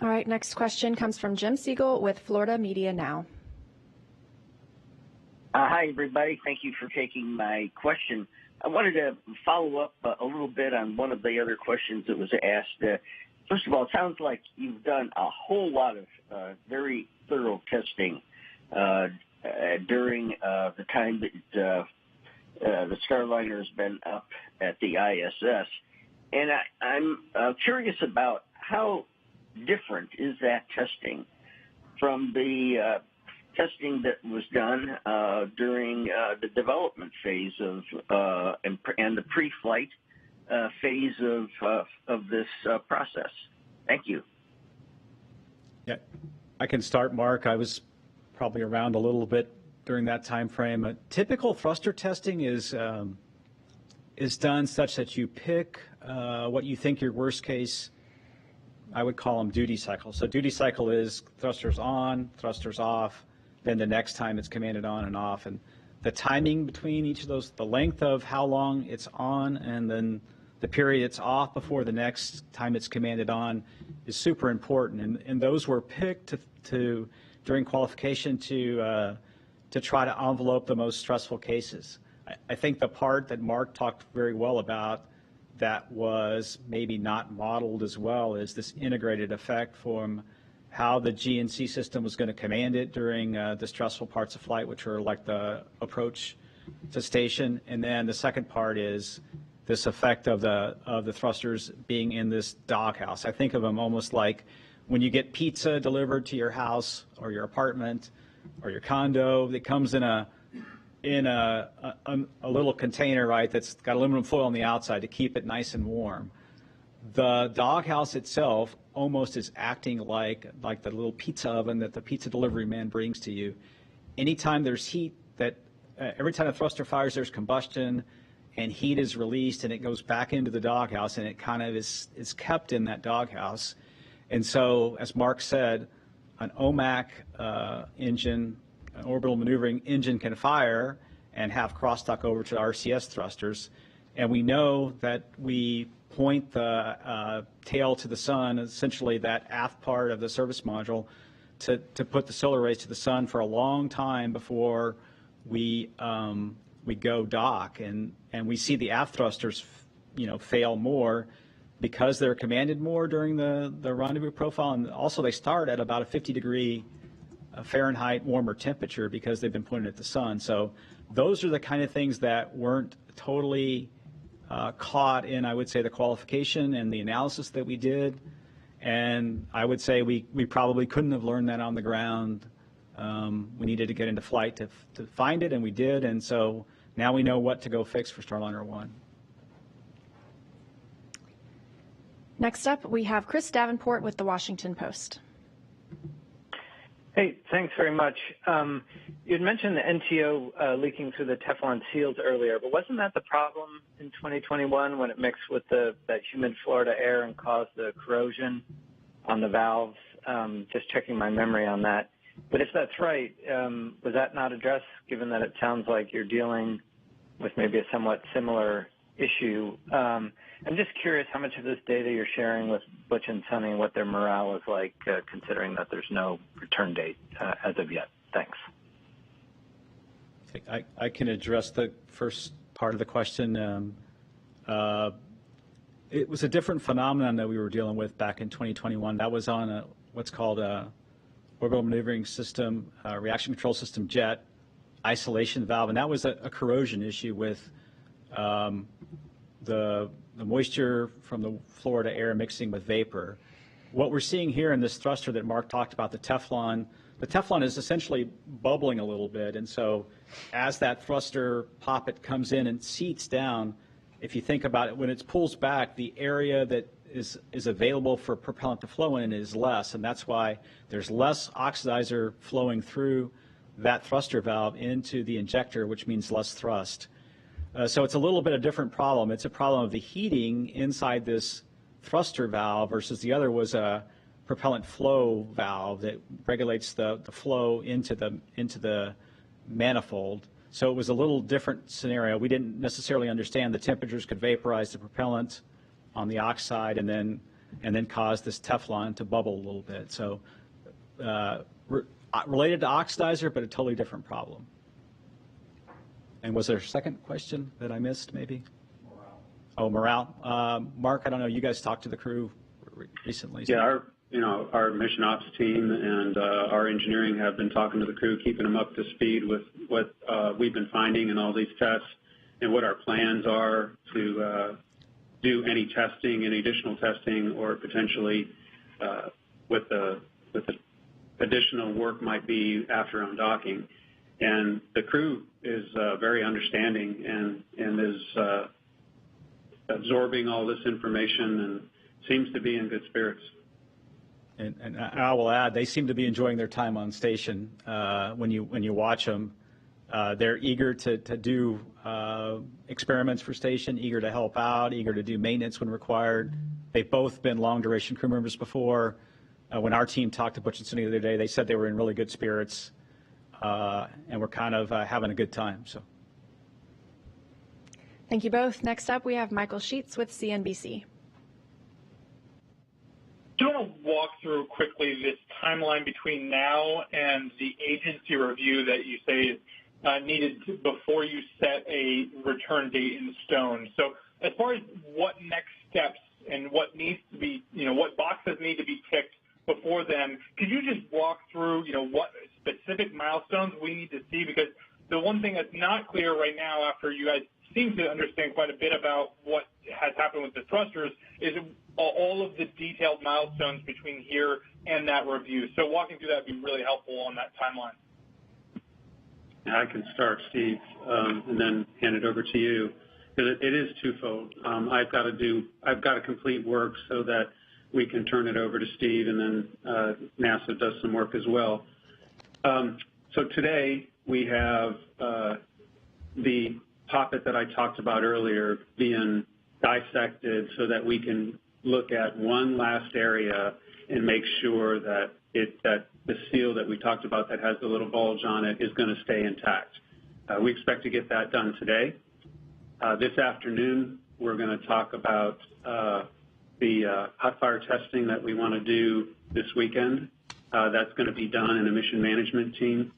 All right, next question comes from Jim Siegel with Florida Media Now. Hi, everybody. Thank you for taking my question. I wanted to follow up a little bit on one of the other questions that was asked. First of all, it sounds like you've done a whole lot of very thorough testing during the time that the Starliner has been up at the ISS. And I'm curious about how different is that testing from the testing that was done during the development phase of and the pre-flight phase of this process. Thank you. Yeah, I can start, Mark. I was probably around a little bit during that time frame. Typical thruster testing is done such that you pick what you think your worst case, I would call them duty cycles. So duty cycle is thrusters on, thrusters off, then the next time it's commanded on and off. And the timing between each of those, the length of how long it's on and then the period it's off before the next time it's commanded on is super important. And those were picked to during qualification to try to envelope the most stressful cases. I think the part that Mark talked very well about that was maybe not modeled as well is this integrated effect from how the GNC system was going to command it during the stressful parts of flight, which are like the approach to station. And then the second part is this effect of the thrusters being in this doghouse. I think of them almost like when you get pizza delivered to your house or your apartment or your condo that comes in a little container, right, that's got aluminum foil on the outside to keep it nice and warm. The doghouse itself almost is acting like the little pizza oven that the pizza delivery man brings to you. Anytime there's heat, every time a thruster fires, there's combustion and heat is released and it goes back into the doghouse and it kind of is kept in that doghouse. And so, as Mark said, an OMAC engine, an orbital maneuvering engine, can fire and have crosstalk over to RCS thrusters. And we know that we point the tail to the sun, essentially that aft part of the service module, to put the solar rays to the sun for a long time before we go dock. And we see the aft thrusters, fail more because they're commanded more during the rendezvous profile. And also they start at about a 50-degree Fahrenheit warmer temperature because they've been pointed at the sun. So those are the kind of things that weren't totally caught in, I would say, the qualification and the analysis that we did. And I would say we probably couldn't have learned that on the ground. We needed to get into flight to find it, and we did. And so now we know what to go fix for Starliner 1. Next up, we have Chris Davenport with The Washington Post. Hey, thanks very much. You had mentioned the NTO leaking through the Teflon seals earlier, but wasn't that the problem in 2021 when it mixed with that humid Florida air and caused the corrosion on the valves? Just checking my memory on that. But if that's right, was that not addressed, given that it sounds like you're dealing with maybe a somewhat similar issue? I'm just curious how much of this data you're sharing with Butch and Sunny and what their morale is like, considering that there's no return date as of yet. Thanks. I can address the first part of the question. It was a different phenomenon that we were dealing with back in 2021. That was on what's called a orbital maneuvering system, reaction control system jet isolation valve, and that was a corrosion issue with the moisture from the Florida air mixing with vapor. What we're seeing here in this thruster that Mark talked about, the Teflon is essentially bubbling a little bit, and so as that thruster poppet comes in and seats down, if you think about it, when it pulls back, the area that is available for propellant to flow in is less, and that's why there's less oxidizer flowing through that thruster valve into the injector, which means less thrust. So it's a little bit of a different problem. It's a problem of the heating inside this thruster valve versus the other was propellant flow valve that regulates the flow into the manifold. So it was a little different scenario. We didn't necessarily understand the temperatures could vaporize the propellant on the oxide and then cause this Teflon to bubble a little bit. So related to oxidizer, but a totally different problem. And was there a second question that I missed, maybe? Morale. Oh, morale. Mark, I don't know. You guys talked to the crew recently. So. Yeah, our mission ops team and our engineering have been talking to the crew, keeping them up to speed with what we've been finding in all these tests and what our plans are to do any testing, any additional testing, or potentially what the additional work might be after undocking. And the crew is very understanding and is absorbing all this information and seems to be in good spirits. And I will add, they seem to be enjoying their time on station. When you watch them, they're eager to do experiments for station, eager to help out, eager to do maintenance when required. They've both been long-duration crew members before. When our team talked to Butch and Sunny the other day, they said they were in really good spirits and we're kind of having a good time. So. Thank you both. Next up, we have Michael Sheets with CNBC. Do you want to walk through quickly this timeline between now and the agency review that you say needed before you set a return date in stone? So as far as what next steps and what needs to be, what boxes need to be ticked before then, could you just walk through, what specific milestones we need to see? Because the one thing that's not clear right now, after you guys seem to understand quite a bit about what has happened with the thrusters, is all of the detailed milestones between here and that review. So walking through that would be really helpful on that timeline. I can start, Steve, and then hand it over to you. It is twofold. I've got to complete work so that we can turn it over to Steve, and then NASA does some work as well. So today we have the poppet that I talked about earlier being dissected so that we can look at one last area and make sure that the seal that we talked about that has the little bulge on it is going to stay intact. We expect to get that done today. This afternoon, we're going to talk about the hot fire testing that we want to do this weekend. That's going to be done in a mission management team.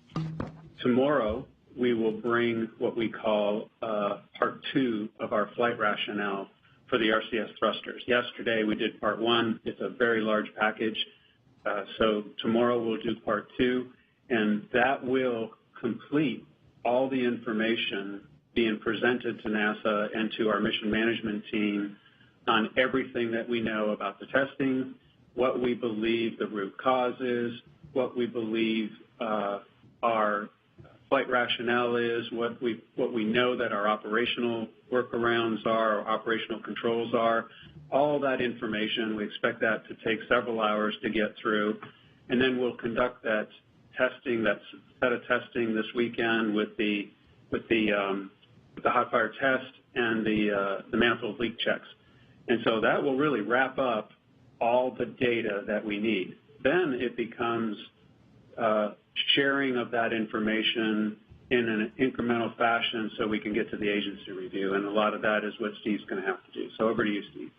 Tomorrow, we will bring what we call part 2 of our flight rationale for the RCS thrusters. Yesterday, we did part 1. It's a very large package. So tomorrow, we'll do part 2, and that will complete all the information being presented to NASA and to our mission management team on everything that we know about the testing, what we believe the root cause is, what we believe our flight rationale is, what we know that our operational workarounds are, our operational controls are, all that information. We expect that to take several hours to get through, and then we'll conduct that testing, that set of testing this weekend with the hot fire test and the manifold leak checks. And so that will really wrap up all the data that we need. Then it becomes sharing of that information in an incremental fashion so we can get to the agency review. And a lot of that is what Steve's going to have to do. So over to you, Steve.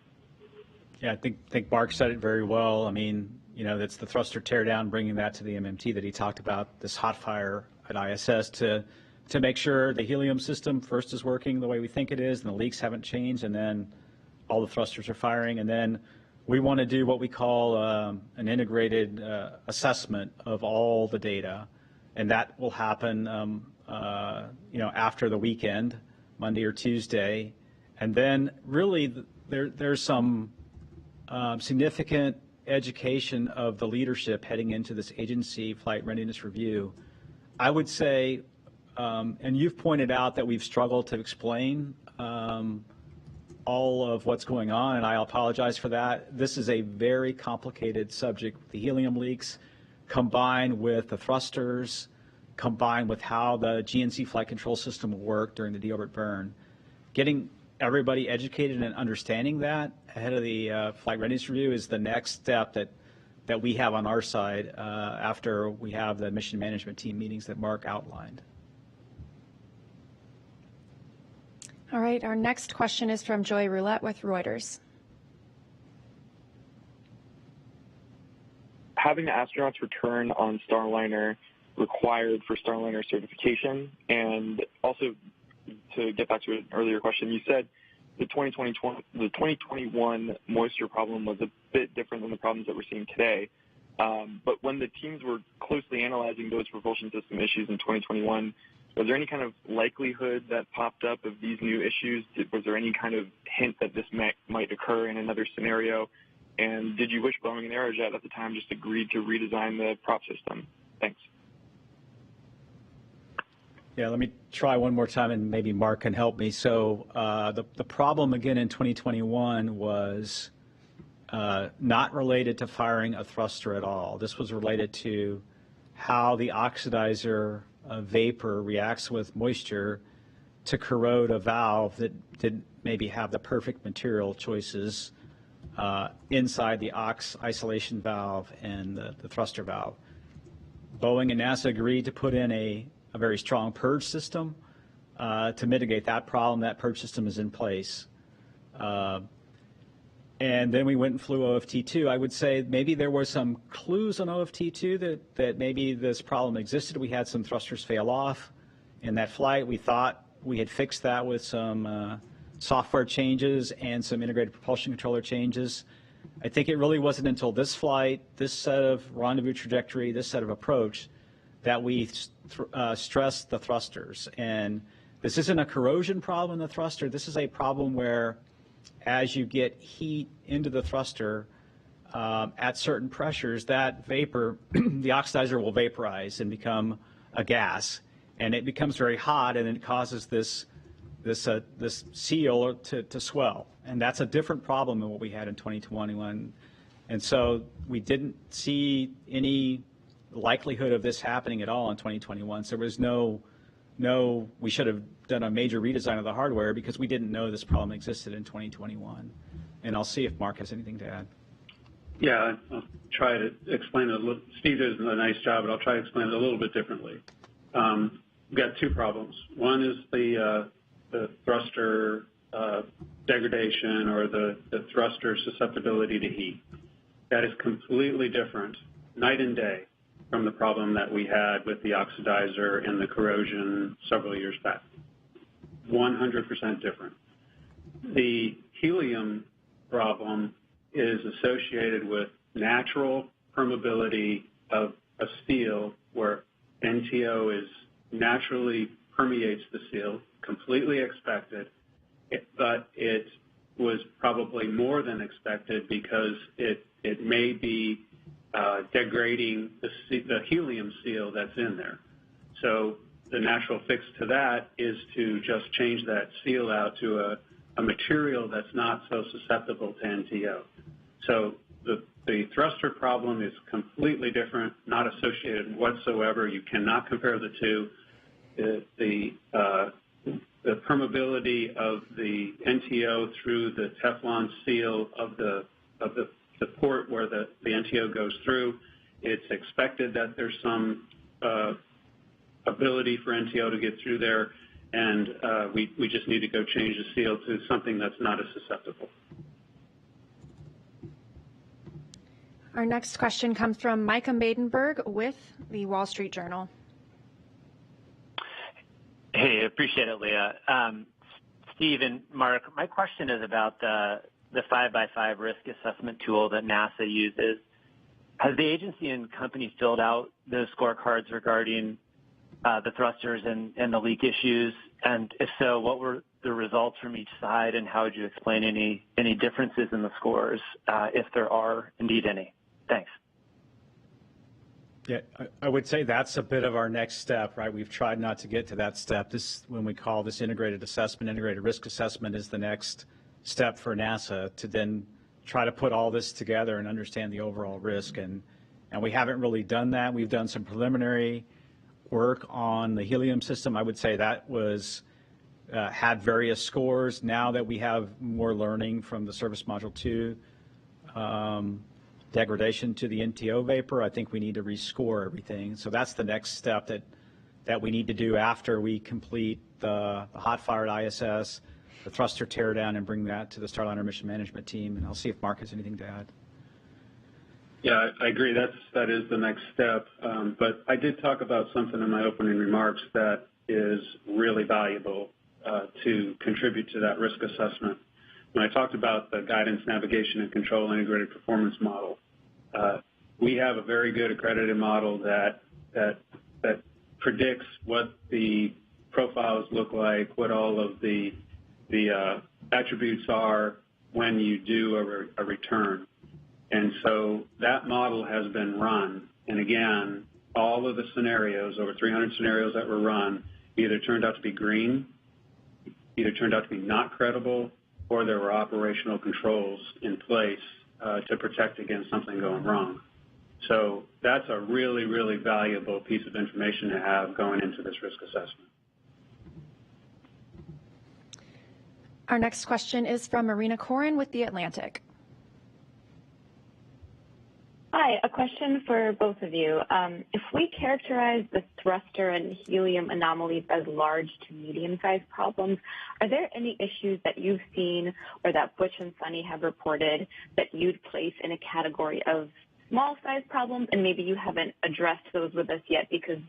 Yeah, I think Mark said it very well. I mean, that's the thruster teardown, bringing that to the MMT that he talked about, this hot fire at ISS to make sure the helium system first is working the way we think it is and the leaks haven't changed, and then all the thrusters are firing. And then we want to do what we call an integrated assessment of all the data, and that will happen after the weekend, Monday or Tuesday. And then really there's some significant education of the leadership heading into this agency flight readiness review. I would say, and you've pointed out that we've struggled to explain all of what's going on, and I apologize for that. This is a very complicated subject, the helium leaks, combined with the thrusters, combined with how the GNC flight control system will work during the deorbit burn. Getting everybody educated and understanding that ahead of the flight readiness review is the next step that that we have on our side after we have the mission management team meetings that Mark outlined. All right, our next question is from Joy Roulette with Reuters. Having the astronauts return on Starliner required for Starliner certification? And also, to get back to an earlier question, you said the 2021 moisture problem was a bit different than the problems that we're seeing today. But when the teams were closely analyzing those propulsion system issues in 2021, was there any kind of likelihood that popped up of these new issues? Was there any kind of hint that this might occur in another scenario? And did you wish Boeing and Aerojet at the time just agreed to redesign the prop system? Thanks. Yeah, let me try one more time, and maybe Mark can help me. So the problem again in 2021 was not related to firing a thruster at all. This was related to how the oxidizer vapor reacts with moisture to corrode a valve that didn't maybe have the perfect material choices inside the ox isolation valve and the thruster valve. Boeing and NASA agreed to put in a very strong purge system to mitigate that problem. That purge system is in place. And then we went and flew OFT2. I would say maybe there were some clues on OFT2 that maybe this problem existed. We had some thrusters fail off in that flight. We thought we had fixed that with some software changes and some integrated propulsion controller changes. I think it really wasn't until this flight, this set of rendezvous trajectory, this set of approach, that we stressed the thrusters. And this isn't a corrosion problem in the thruster. This is a problem where as you get heat into the thruster at certain pressures, that vapor, the oxidizer will vaporize and become a gas. And it becomes very hot, and it causes this seal to swell. And that's a different problem than what we had in 2021. And so we didn't see any likelihood of this happening at all in 2021. So there was we should have done a major redesign of the hardware because we didn't know this problem existed in 2021. And I'll see if Mark has anything to add. Yeah, I'll try to explain it a little. Steve does a nice job, but I'll try to explain it a little bit differently. We've got two problems. One is the thruster degradation or the thruster susceptibility to heat. That is completely different, night and day, from the problem that we had with the oxidizer and the corrosion several years back. 100% different. The helium problem is associated with natural permeability of a steel where NTO is naturally permeates the steel, completely expected, but it was probably more than expected because it may be degrading the helium seal that's in there. So the natural fix to that is to just change that seal out to a material that's not so susceptible to NTO. So the thruster problem is completely different, not associated whatsoever. You cannot compare the two. The permeability of the NTO through the Teflon seal of the port where the NTO goes through, it's expected that there's some ability for NTO to get through there, and we just need to go change the seal to something that's not as susceptible. Our next question comes from Micah Maidenberg with the Wall Street Journal. Hey, appreciate it, Leah. Steve and Mark, my question is about the 5x5 risk assessment tool that NASA uses. Has the agency and company filled out those scorecards regarding the thrusters and the leak issues? And if so, what were the results from each side, and how would you explain any differences in the scores, if there are indeed any? Thanks. Yeah, I would say that's a bit of our next step, right? We've tried not to get to that step. This, when we call this integrated assessment, integrated risk assessment, is the next step for NASA to then try to put all this together and understand the overall risk. And we haven't really done that. We've done some preliminary work on the helium system. I would say that was had various scores. Now that we have more learning from the Service Module 2, degradation to the NTO vapor, I think we need to rescore everything. So that's the next step that we need to do after we complete the hot-fired ISS, the thruster teardown, and bring that to the Starliner mission management team. And I'll see if Mark has anything to add. Yeah, I agree. That is the next step. But I did talk about something in my opening remarks that is really valuable to contribute to that risk assessment. When I talked about the guidance, navigation, and control integrated performance model, we have a very good accredited model that predicts what the profiles look like, what all of the attributes are when you do a return. And so that model has been run. And again, all of the scenarios, over 300 scenarios that were run, either turned out to be green, either turned out to be not credible, or there were operational controls in place to protect against something going wrong. So that's a really, really valuable piece of information to have going into this risk assessment. Our next question is from Marina Corin with The Atlantic. Hi, a question for both of you. If we characterize the thruster and helium anomalies as large to medium-sized problems, are there any issues that you've seen or that Butch and Sunny have reported that you'd place in a category of small-sized problems, and maybe you haven't addressed those with us yet because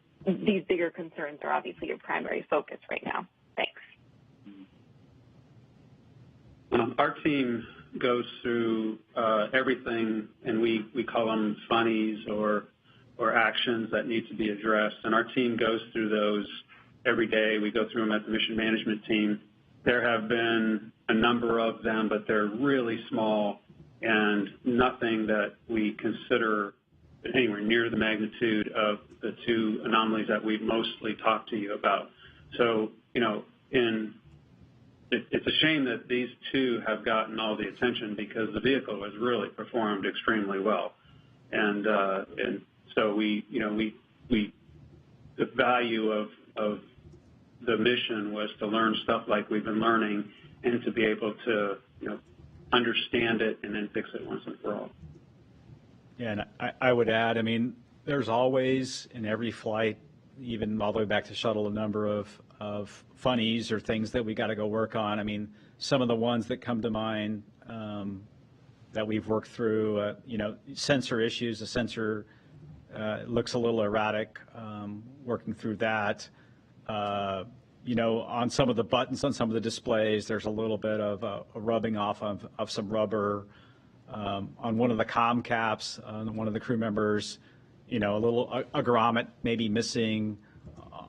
these bigger concerns are obviously your primary focus right now? Thanks. Our team goes through everything, and we call them funnies or actions that need to be addressed. And our team goes through those every day. We go through them at the mission management team. There have been a number of them, but they're really small and nothing that we consider anywhere near the magnitude of the two anomalies that we've mostly talked to you about. So, it's a shame that these two have gotten all the attention because the vehicle has really performed extremely well, and so the value of the mission was to learn stuff like we've been learning and to be able to understand it and then fix it once and for all. Yeah, and I would add, there's always in every flight, even all the way back to shuttle, a number of funnies or things that we got to go work on. Some of the ones that come to mind that we've worked through, sensor issues. The sensor looks a little erratic, working through that. On some of the buttons on some of the displays, there's a little bit of a rubbing off of some rubber. On one of the comm caps, one of the crew members, a little a grommet maybe missing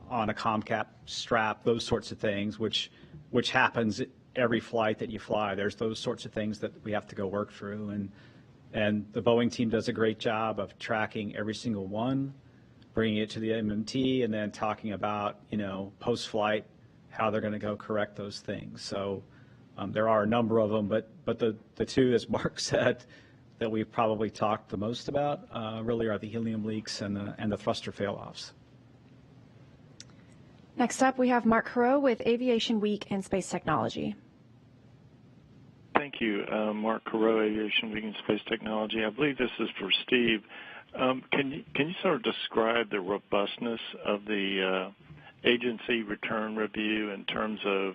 on a comm cap strap, those sorts of things, which happens every flight that you fly. There's those sorts of things that we have to go work through, and the Boeing team does a great job of tracking every single one, bringing it to the MMT, and then talking about post-flight how they're going to go correct those things. So there are a number of them, but the two, as Mark said, that we've probably talked the most about really are the helium leaks and the thruster fail-offs. Next up, we have Mark Carreau with Aviation Week and Space Technology. Thank you. Mark Carreau, Aviation Week and Space Technology. I believe this is for Steve. Can you sort of describe the robustness of the agency return review in terms of,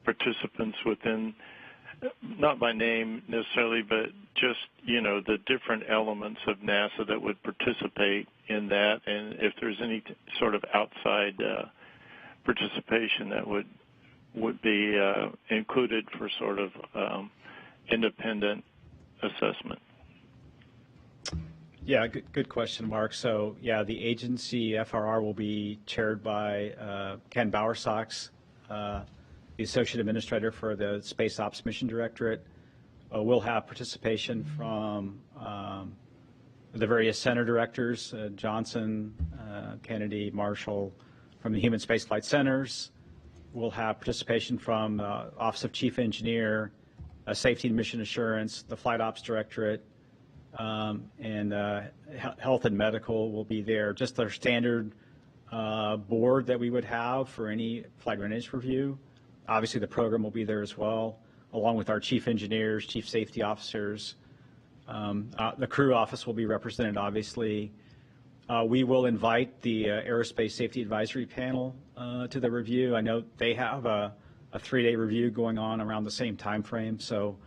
participants within, not by name necessarily, but just, the different elements of NASA that would participate in that, and if there's any sort of outside participation that would be included for sort of independent assessment? Yeah, good question, Mark. So, yeah, the agency FRR will be chaired by Ken Bowersox, the Associate Administrator for the Space Ops Mission Directorate. We'll have participation from the various center directors, Johnson, Kennedy, Marshall, from the Human Spaceflight Centers. We'll have participation from Office of Chief Engineer, Safety and Mission Assurance, the Flight Ops Directorate, and Health and Medical will be there. Just our standard board that we would have for any flight readiness review. Obviously, the program will be there as well, along with our chief engineers, chief safety officers, The crew office will be represented, obviously. We will invite the Aerospace Safety Advisory Panel to the review. I know they have a 3-day review going on around the same time frame. So,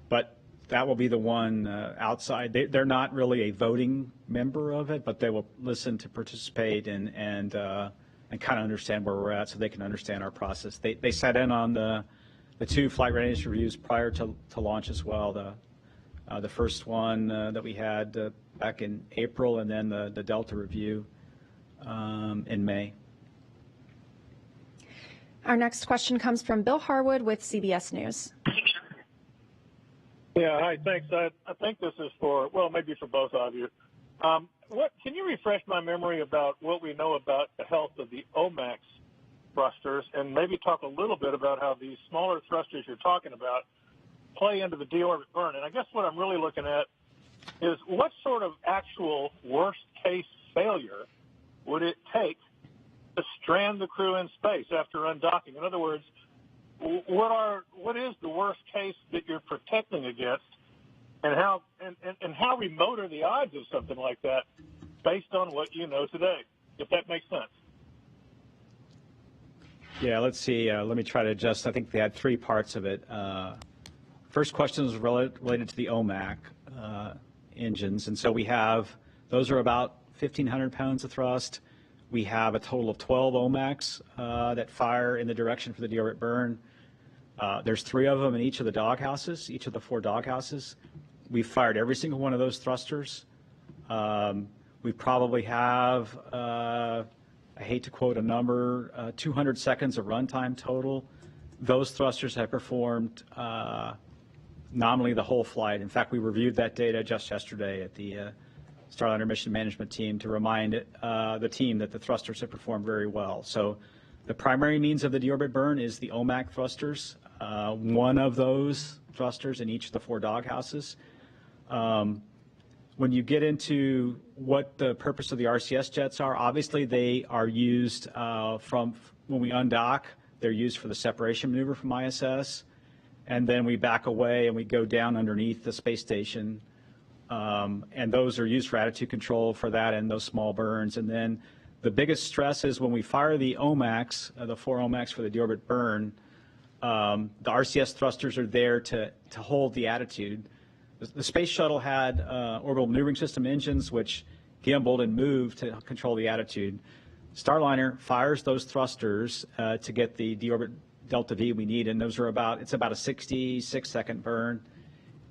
but that will be the one outside. They're not really a voting member of it, but they will listen to participate and kind of understand where we're at, so they can understand our process. They sat in on the 2 flight readiness reviews prior to launch as well. The first one that we had back in April, and then the Delta review in May. Our next question comes from Bill Harwood with CBS News. Yeah, hi, thanks. I think this is for, well, maybe for both of you. Can you refresh my memory about what we know about the health of the OMAX thrusters, and maybe talk a little bit about how these smaller thrusters you're talking about play into the deorbit burn? And I guess what I'm really looking at is what sort of actual worst-case failure would it take to strand the crew in space after undocking? In other words, what is the worst case that you're protecting against, and how remote are the odds of something like that based on what you know today, if that makes sense? Yeah, let's see. Let me try to adjust. I think they had 3 parts of it. First question is related to the OMAC engines, and so we have, those are about 1,500 pounds of thrust. We have a total of 12 OMACs that fire in the direction for the deorbit burn. There's 3 of them in each of the doghouses, each of the 4 doghouses. We've fired every single one of those thrusters. We probably have, I hate to quote a number, 200 seconds of runtime total. Those thrusters have performed nominally the whole flight. In fact, we reviewed that data just yesterday at the Starliner mission management team to remind the team that the thrusters have performed very well. So the primary means of the deorbit burn is the OMAC thrusters, one of those thrusters in each of the 4 doghouses. When you get into what the purpose of the RCS jets are, obviously they are used from when we undock, they're used for the separation maneuver from ISS, and then we back away and we go down underneath the space station. And those are used for attitude control for that and those small burns. And then the biggest stress is when we fire the OMACs, the 4 OMACs for the deorbit burn, the RCS thrusters are there to hold the attitude. The space shuttle had orbital maneuvering system engines which gimbaled and moved to control the attitude. Starliner fires those thrusters to get the deorbit delta V we need, and those are it's about a 66-second burn.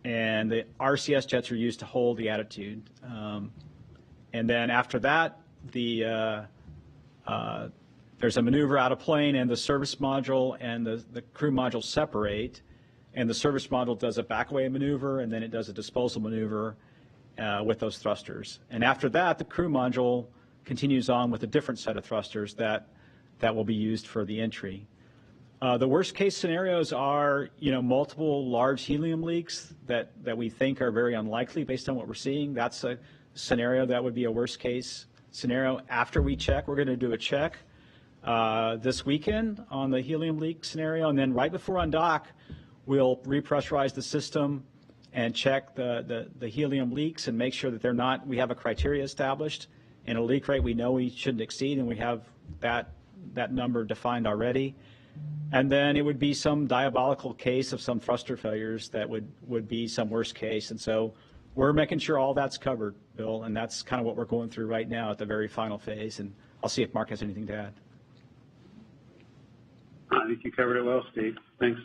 And the RCS jets are used to hold the attitude. And then after that, there's a maneuver out of plane, and the service module and the crew module separate, and the service module does a backaway maneuver, and then it does a disposal maneuver with those thrusters. And after that, the crew module continues on with a different set of thrusters that will be used for the entry. The worst case scenarios are, multiple large helium leaks that we think are very unlikely based on what we're seeing. That's a scenario that would be a worst case scenario. After we check, we're going to do a check this weekend on the helium leak scenario, and then right before undock, we'll repressurize the system and check the helium leaks and make sure that we have a criteria established and a leak rate we know we shouldn't exceed, and we have that number defined already. And then it would be some diabolical case of some thruster failures that would be some worst case. And so we're making sure all that's covered, Bill, and that's kind of what we're going through right now at the very final phase. And I'll see if Mark has anything to add. I think you covered it well, Steve. Thanks.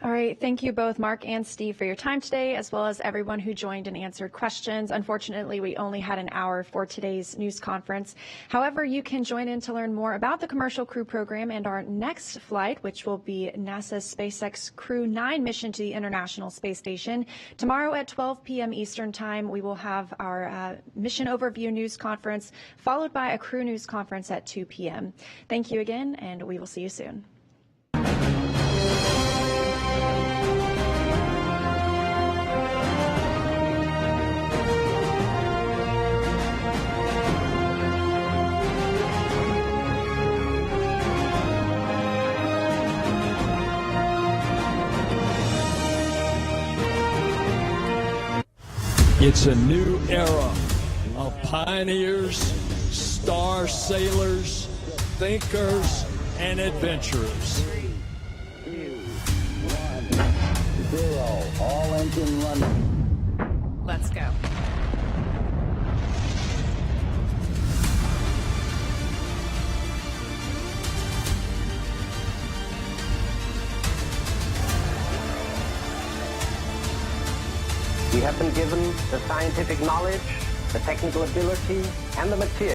All right. Thank you both, Mark and Steve, for your time today, as well as everyone who joined and answered questions. Unfortunately, we only had an hour for today's news conference. However, you can join in to learn more about the Commercial Crew Program and our next flight, which will be NASA's SpaceX Crew 9 mission to the International Space Station. Tomorrow at 12 p.m. Eastern Time, we will have our mission overview news conference, followed by a crew news conference at 2 p.m. Thank you again, and we will see you soon. It's a new era of pioneers, star sailors, thinkers, and adventurers. 3, 2, 1, 0. All engine running. Let's go. We have been given the scientific knowledge, the technical ability, and the material